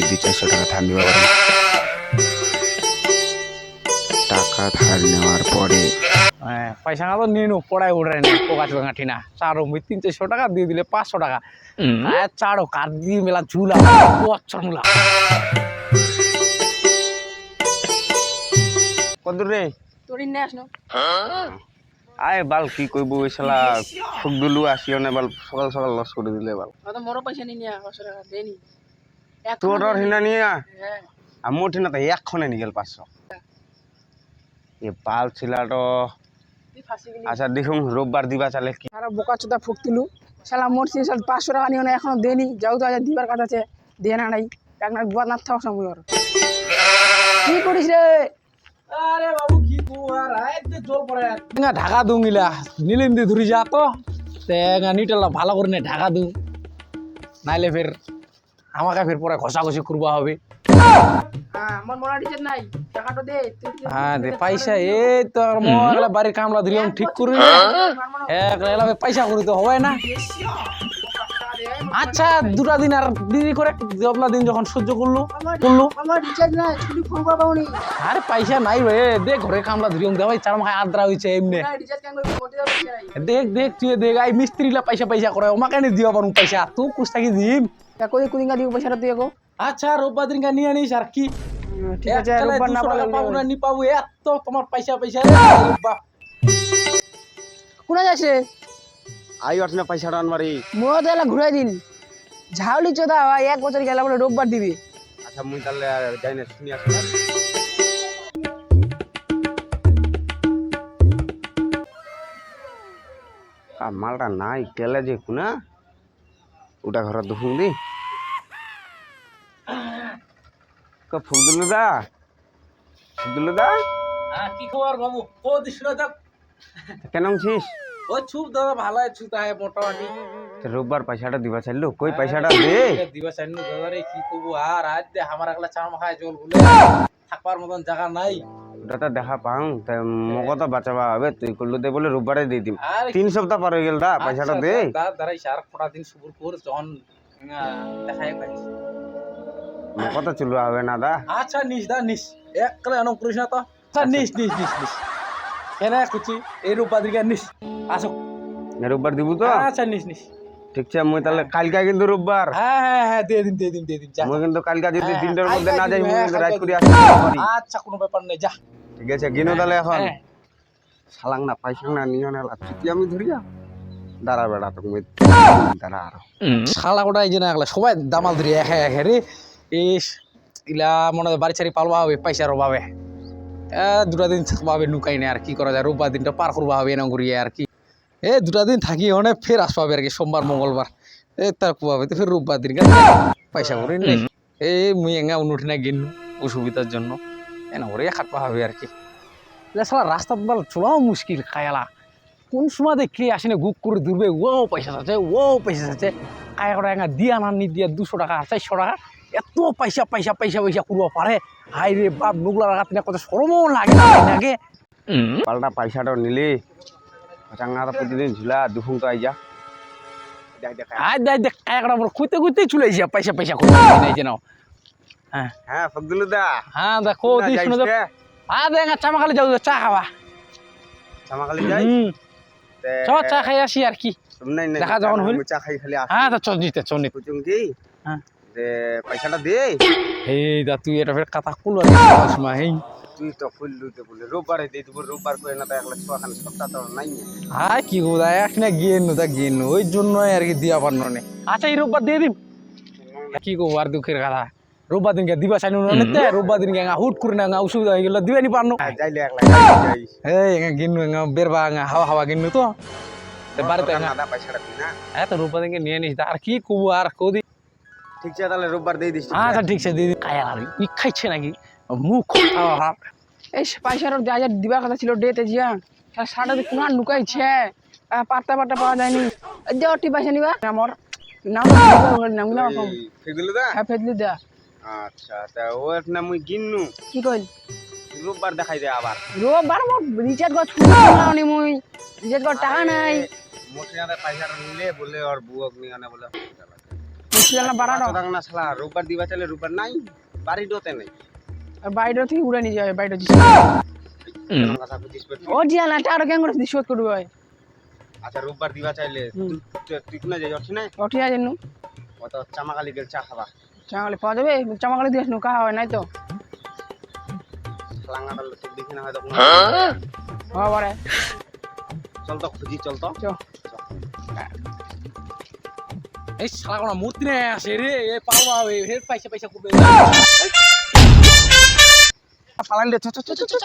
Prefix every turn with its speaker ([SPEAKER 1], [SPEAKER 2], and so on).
[SPEAKER 1] 400 টাকা ধার নিবা পারবো। টাকা ধার নেওয়ার পরে
[SPEAKER 2] পয়সা না তো নিয়ে নো পড়ায় উঠে না পোকা চোখা গাঁঠি না চারো 300 টাকা দিয়ে দিলে 500 টাকা চারো কার দিয়ে মেলা ঝুলা বচ্চর মুলা
[SPEAKER 1] কত রে
[SPEAKER 3] তোর ইন্নে আসনো
[SPEAKER 1] আয় বাল কি কইব ওই শালা ফুকদুলু আসিও না বাল সকাল সকাল লস করে দিলে বাল
[SPEAKER 3] তো মোরও পয়সা নিয়ে নিয়া 500 টাকা দেনি
[SPEAKER 1] তোর আর হিনা নিয়ে
[SPEAKER 3] হ্যাঁ
[SPEAKER 1] আমার ঠিনা তো এক্ষণে নিয়ে গেল 500 এ বাল ছিলাটো
[SPEAKER 3] তুই ফাঁসি গেলি
[SPEAKER 1] আচ্ছা দেখুন রোববার দিবা চালে কি
[SPEAKER 3] আর বোকা চোদা ফুকতুলু শালা মরছি শালা 500 টাকা নিও না এখনো দেনি যাও তো আজ দিবার কথা আছে দিয়ে না নাই একনা বুয়া না থাও সময় আর কি করিস রে
[SPEAKER 2] আরে বাবু কি কুয়ার আইতে জল পড়ে না ঢাকা দুঙ্গিলা নীলিম দি ধরি যা তো তেঙ্গা নিটেলা ভালো করে নে ঢাকা দু নাইলে ফের আমাকে ফের পরে ঘষাঘষি করবা হবে
[SPEAKER 3] হ্যাঁ আমার মোড়া টিচার নাই টাকাটা দে
[SPEAKER 2] হ্যাঁ দে পয়সা এই তো মোগলা বাড়ির কামলা ধরিয়াম ঠিক করি না একলা পয়সা করি তো হবে না আচ্ছা দুটা দিন আর দেরি করে জবলা দিন যখন সহ্য করলো
[SPEAKER 3] আমার রিচার্জ নাই ছুটি ফোন করবা উনি
[SPEAKER 2] আরে পয়সা নাই রে দে ঘরে কামলা ধরিয়াম দে ভাই চার মাখায় আদ্রা হইছে এমনি
[SPEAKER 3] রিচার্জ কেন করতে যাবে নাই
[SPEAKER 2] দেখ দেখ তুই দেখ আই মিস্ত্রিলা পয়সা করে ওমাকে নি দিও পারুম পয়সা তুই কুছ থাকি দিম
[SPEAKER 3] তা কই কুদিঙ্গা দিব পয়সাটা তুই গো
[SPEAKER 2] আচ্ছা রোববার দিন নিয়ে আনিস আর কি
[SPEAKER 3] ঠিক আছে রোববার না
[SPEAKER 2] পাবো না নি পাবো এত তোমার পয়সা বাপ
[SPEAKER 3] কোনা যাচ্ছে
[SPEAKER 1] আই অটনা পয়সাটা আনবারি
[SPEAKER 3] মোড়া তো এলা ঘুরাই দিন ঝাউলি চোদা ভাই 1 বছর গেল বলে রোববার দিবি
[SPEAKER 1] আচ্ছা মুই তাহলে যাই না শুনি আসি মালটা নাই কেলে যে কুনা ওটা ঘর দুখুন দি ফুকদুলু দা
[SPEAKER 2] হ্যাঁ কি খবর বাবু ও দিছিল তো
[SPEAKER 1] কেন ছিস
[SPEAKER 2] ও চুপ দাদা ভালো আছো তাই মোটামুটি
[SPEAKER 1] রোববার পয়সাটা দিবা চাইলো কই পয়সাটা দে
[SPEAKER 2] দিবা চাইনু দাদা রে কি কবু আর আজ দে আমার একলা চার মাখায় জল গুলে থাকবার মতন জায়গা নাই
[SPEAKER 1] ওটা তো দেখা পাও তাই মগ তো বাঁচাবা হবে তুই করলু দে বলে রোববারে দিয়ে দিম
[SPEAKER 2] আরে
[SPEAKER 1] 3 সপ্তাহ পার হয়ে গেল দা পয়সাটা দে
[SPEAKER 2] দাঁড়াই সার ফোটা দিন সুবুর কর যখন দেখাই পাইছি
[SPEAKER 1] মগ তো চলু হবে না দা
[SPEAKER 2] আচ্ছা নিস দা নিস একলা এন করিস না তো আচ্ছা নিস কেন কুচি এই রূপাদিকা নিস আসো
[SPEAKER 1] রোববার দিব তো
[SPEAKER 2] আচ্ছা নিস
[SPEAKER 1] ঠিক আছে মুই তাহলে কালকে কিন্তু রোববার
[SPEAKER 2] হ্যাঁ দিয়ে দিন যা
[SPEAKER 1] মুই কিন্তু কালকে যদি
[SPEAKER 2] হ্যাঁ,
[SPEAKER 1] 3টার মধ্যে না যাই মুই
[SPEAKER 2] হ্যাঁ,
[SPEAKER 1] কিন্তু
[SPEAKER 2] কালকে
[SPEAKER 1] রাত করে আসতে পারি
[SPEAKER 2] আচ্ছা কোনো ব্যাপার নেই যা
[SPEAKER 1] ঠিক আছে গিনো তাহলে এখন
[SPEAKER 2] হ্যাঁ।
[SPEAKER 1] শালাং না পাইছাং না নিও না লাচ্ছি আমি ধরিয়া দাঁড়া বেড়া তো মুই দাঁড়া আর
[SPEAKER 2] শালা গোটাই যে না একলা সবাই দামাল ধরি একে রে ইস ইলা মনে হয় বাড়ি চারি পালবা হবে পয়সার অভাবে দুটা দিন থাকবা হবে নুকাই না আর কি করা যায় রোববার দিনটা পার করবা হবে এরকম করিয়ে আর কি দুটা দিন থাকি অনেক ফের আসবা হবে আর কি সোমবার মঙ্গলবার তার কুয়াবে তো ফের রোববার দিন পয়সা করি নেই মুই এঙ্গা উঠি না গিন অসুবিধার জন্য এনা করে খাটবা হবে আর কি শালা রাস্তা বল চলাও মুশকিল কায়ালা কোন সময় দেখি আসি না গুপ করে দূরবে পয়সা আছে কায়া করা এঙ্গা দিয়া না নি দিয়া 200 টাকা 400 টাকা এত পয়সা করবো পারে হাই রে বাপ নুগলা রাখা তিনা কত শরমও লাগে নাগে
[SPEAKER 1] পাল্টা পয়সাটা নিলি চাঙ্গা প্রতিদিন ঝুলা দুফুং তো আই যা
[SPEAKER 2] দেখ কায়া করা বড় খুঁতে চলে যা পয়সা করে নাই যে নাও হ্যাঁ
[SPEAKER 1] হ্যাঁ ফজলু দা
[SPEAKER 2] হ্যাঁ দেখো দিস শুনে দেখ দেখ চামাখালি যাও চা খাওয়া
[SPEAKER 1] চামাখালি যাই
[SPEAKER 2] চা খাই আসি আর কি
[SPEAKER 1] নাই
[SPEAKER 2] দেখা যখন হইল
[SPEAKER 1] চা খাই খালি আসি
[SPEAKER 2] হ্যাঁ তা চল নিতে
[SPEAKER 1] কুচুং কি
[SPEAKER 2] হ্যাঁ
[SPEAKER 1] দে পয়সাটা দে
[SPEAKER 2] এই দা তুই এটা ফের কথা কুল সময় হেই
[SPEAKER 1] তুই তো খুললু তে বলে রোববারে দিয়ে দেবো রোববার করে না তো একলা ছখান সপ্তাহ তো নাই
[SPEAKER 2] হাই কি গোদা এক না গিয়ে ওই জন্যই আর কি দিয়া পারল না আচ্ছা এই রোববার দিয়ে দিম কি গো আর দুঃখের কথা রোববার দিনকে দিবা চাইনু নিতে রোববার দিনকে হুট করে না অসুবিধা হয়ে গেল দিবানি পারনো
[SPEAKER 1] যাইলে একলা যাই
[SPEAKER 2] এই গিনু বেরবা হাওয়া গিনু তো বাড়িতে
[SPEAKER 1] আদা পয়সাটা দিই না
[SPEAKER 2] হ্যাঁ তো রোববার দিনকে নিয়ে নিস আর কি কবু আর কদি
[SPEAKER 1] ঠিক আছে তাহলে রোববার দিয়ে দিস
[SPEAKER 2] আচ্ছা ঠিক আছে দিদি কায়া ই খাইছে নাকি মুখ
[SPEAKER 3] এই পয়সার যা যা দিবার কথা ছিল ডেতে জিয়া সাড়ে কোন লুকাইছে পাত্তা পাওয়া যায়নি দে অটি পয়সা নিবা আমার নাম
[SPEAKER 1] ফজলু দা
[SPEAKER 3] হ্যাঁ ফেদলি দা
[SPEAKER 1] আচ্ছা তা ওর না মুই গিন্নু
[SPEAKER 3] কি কইল
[SPEAKER 1] রোববার দেখাই দে আবার
[SPEAKER 3] রোববার মোর রিচার্জ কর ছুটি মুই রিচার্জ কর টাকা নাই
[SPEAKER 1] মোটিয়াতে পয়সাটা নিলে বলে ওর বুয়ক নিয়ে আনে বলে
[SPEAKER 3] না বাড়ানো
[SPEAKER 1] দাং না শালা রোববার দিবা চাইলে রোববার নাই বাড়ি ডোতে নাই
[SPEAKER 3] আর বাইরে থেকে উড়ে নিয়ে যাবে বাইরে
[SPEAKER 1] কথা বুঝিস
[SPEAKER 3] ও জিয়া না টাকা কেন করে শোধ করবো ভাই
[SPEAKER 1] আচ্ছা রোববার দিবা চাইলে তুই কোনে যাই যাচ্ছি না
[SPEAKER 3] উঠে যায় নু
[SPEAKER 1] অত চামাকালি গেল চা খাবা
[SPEAKER 3] চামাকালি পাওয়া যাবে চামাকালি দিস নু কাহা হয় নাই তো
[SPEAKER 1] লাঙ্গাটা তোর দেখে না হয়তো
[SPEAKER 3] হ্যাঁ বারে
[SPEAKER 1] চল তো খুঁজি চল তো
[SPEAKER 3] চো
[SPEAKER 2] এই শালা কোনো মূর্তি নেই আসে রে এ পারবা হবে হে পয়সা করবে
[SPEAKER 3] পালাইলে চো চো চো চো